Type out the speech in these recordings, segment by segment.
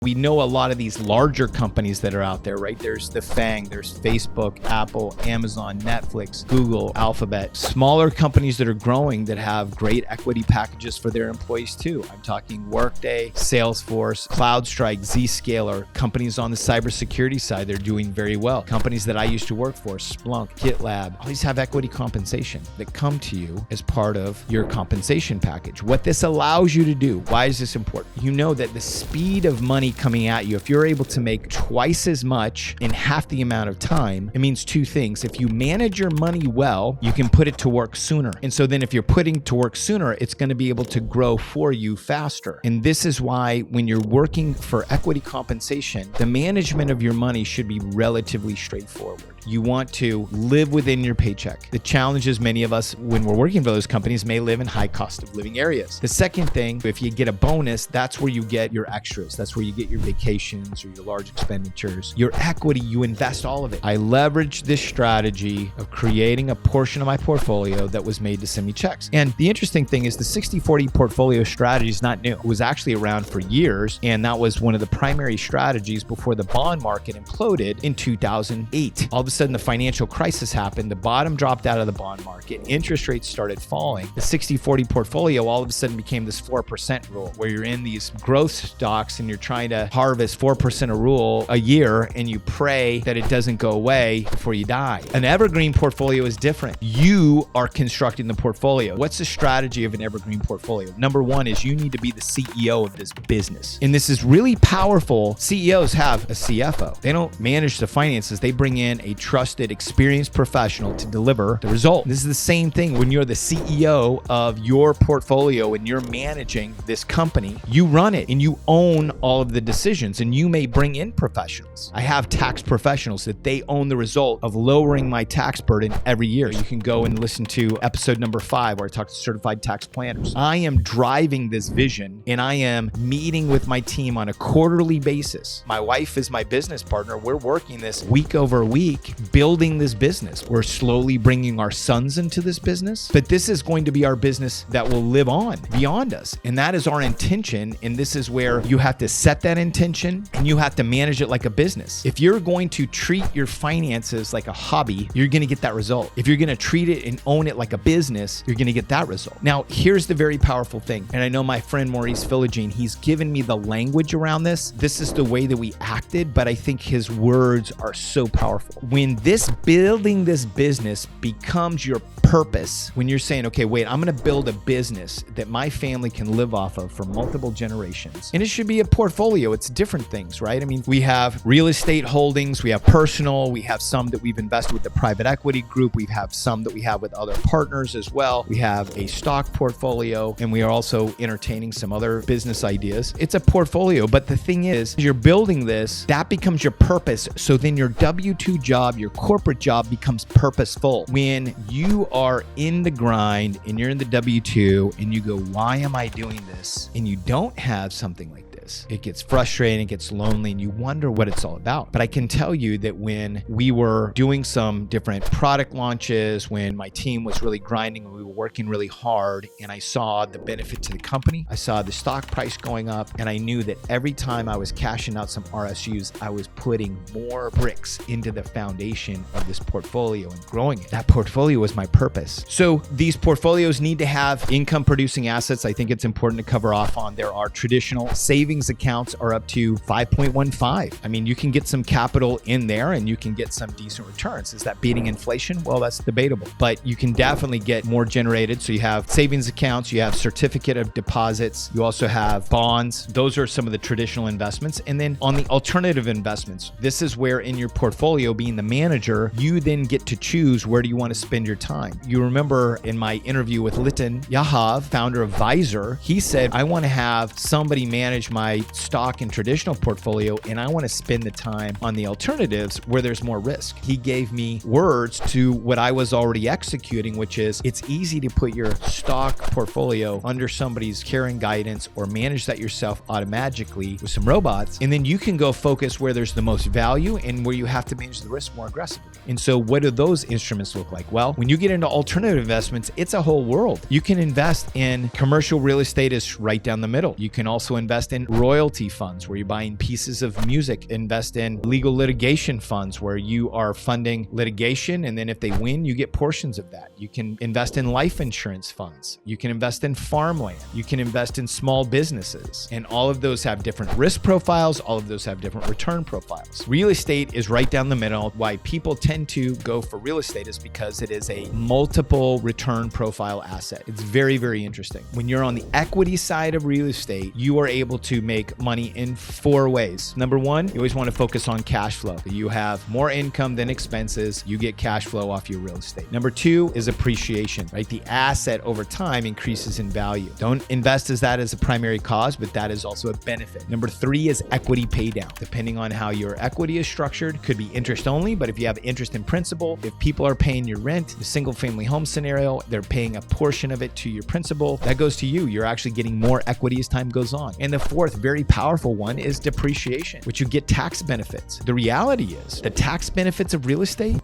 We know a lot of these larger companies that are out there, right? There's the FANG, there's Facebook, Apple, Amazon, Netflix, Google, Alphabet. Smaller companies that are growing that have great equity packages for their employees too. I'm talking Workday, Salesforce, CloudStrike, Zscaler. Companies on the cybersecurity side, they're doing very well. Companies that I used to work for, Splunk, GitLab, all these have equity compensation that come to you as part of your compensation package. What this allows you to do, why is this important? You know that the speed of money coming at you, if you're able to make twice as much in half the amount of time, it means two things. If you manage your money well, you can put it to work sooner. And so then if you're putting to work sooner, it's going to be able to grow for you faster. And this is why when you're working for equity compensation, the management of your money should be relatively straightforward. You want to live within your paycheck. The challenge is many of us, when we're working for those companies, may live in high cost of living areas. The second thing, if you get a bonus, that's where you get your extras. That's where you get your vacations or your large expenditures. Your equity, you invest all of it. I leveraged this strategy of creating a portion of my portfolio that was made to send me checks. And the interesting thing is the 60-40 portfolio strategy is not new. It was actually around for years. And that was one of the primary strategies before the bond market imploded in 2008. All of a sudden, the financial crisis happened. The bottom dropped out of the bond market. Interest rates started falling. The 60-40 portfolio all of a sudden became this 4% rule where you're in these growth stocks and you're trying to harvest 4% a rule a year and you pray that it doesn't go away before you die. An evergreen portfolio is different. You are constructing the portfolio. What's the strategy of an evergreen portfolio? Number one is you need to be the CEO of this business. And this is really powerful. CEOs have a CFO. They don't manage the finances. They bring in a trusted, experienced professional to deliver the result. This is the same thing when you're the CEO of your portfolio and you're managing this company. You run it and you own all of the decisions, and you may bring in professionals. I have tax professionals that they own the result of lowering my tax burden every year. You can go and listen to episode number 5 where I talk to certified tax planners. I am driving this vision and I am meeting with my team on a quarterly basis. My wife is my business partner. We're working this week over week, building this business. We're slowly bringing our sons into this business, but this is going to be our business that will live on beyond us. And that is our intention. And this is where you have to set that intention and you have to manage it like a business. If you're going to treat your finances like a hobby, you're going to get that result. If you're going to treat it and own it like a business, you're going to get that result. Now, here's the very powerful thing. And I know my friend Maurice Philogene, he's given me the language around this. This is the way that we acted, but I think his words are so powerful. When building this business becomes your purpose, when you're saying, okay, wait, I'm going to build a business that my family can live off of for multiple generations. And it should be a portfolio. It's different things, right? I mean, we have real estate holdings, we have personal, we have some that we've invested with the private equity group, we have some that we have with other partners as well. We have a stock portfolio, and we are also entertaining some other business ideas. It's a portfolio, but the thing is, you're building this, that becomes your purpose. So then your W-2 job, your corporate job becomes purposeful. When you are in the grind and you're in the W-2 and you go, why am I doing this? And you don't have something like this, it gets frustrating, it gets lonely, and you wonder what it's all about. But I can tell you that when we were doing some different product launches, when my team was really grinding and we were working really hard, and I saw the benefit to the company, I saw the stock price going up, and I knew that every time I was cashing out some RSUs, I was putting more bricks into the foundation of this portfolio and growing it. That portfolio was my purpose. So these portfolios need to have income producing assets. I think it's important to cover off on. There are traditional savings accounts are up to 5.15. I mean, you can get some capital in there and you can get some decent returns. Is that beating inflation? Well, that's debatable, but you can definitely get more generated. So you have savings accounts, you have certificate of deposits, you also have bonds. Those are some of the traditional investments. And then on the alternative investments, this is where in your portfolio, being the manager, you then get to choose where do you want to spend your time. You remember in my interview with Litan Yahav, founder of Visor, he said, I want to have somebody manage my stock and traditional portfolio, and I want to spend the time on the alternatives where there's more risk. He gave me words to what I was already executing, which is it's easy to put your stock portfolio under somebody's care and guidance or manage that yourself automatically with some robots. And then you can go focus where there's the most value and where you have to manage the risk more aggressively. And so what do those instruments look like? Well, when you get into alternative investments, it's a whole world. You can invest in commercial real estate is right down the middle. You can also invest in royalty funds where you're buying pieces of music. Invest in legal litigation funds where you are funding litigation, and then if they win, you get portions of that. You can invest in life insurance funds. You can invest in farmland. You can invest in small businesses. And all of those have different risk profiles. All of those have different return profiles. Real estate is right down the middle. Why people tend to go for real estate is because it is a multiple return profile asset. It's very, very interesting. When you're on the equity side of real estate, you are able to make money in 4 ways. Number one, you always want to focus on cash flow. You have more income than expenses. You get cash flow off your real estate. Number 2 is appreciation, right? The asset over time increases in value. Don't invest as that as a primary cause, but that is also a benefit. Number 3 is equity pay down. Depending on how your equity is structured, could be interest only, but if you have interest in principal, if people are paying your rent, the single family home scenario, they're paying a portion of it to your principal, that goes to you. You're actually getting more equity as time goes on. And the 4th, very powerful one is depreciation, which you get tax benefits. The reality is the tax benefits of real estate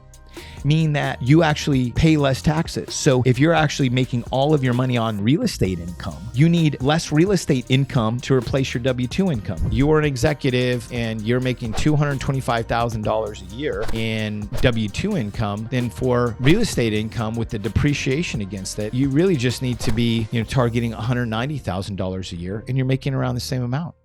mean that you actually pay less taxes. So if you're actually making all of your money on real estate income, you need less real estate income to replace your W-2 income. You are an executive and you're making $225,000 a year in W-2 income, then for real estate income with the depreciation against it, you really just need to be, targeting $190,000 a year, and you're making around the same amount.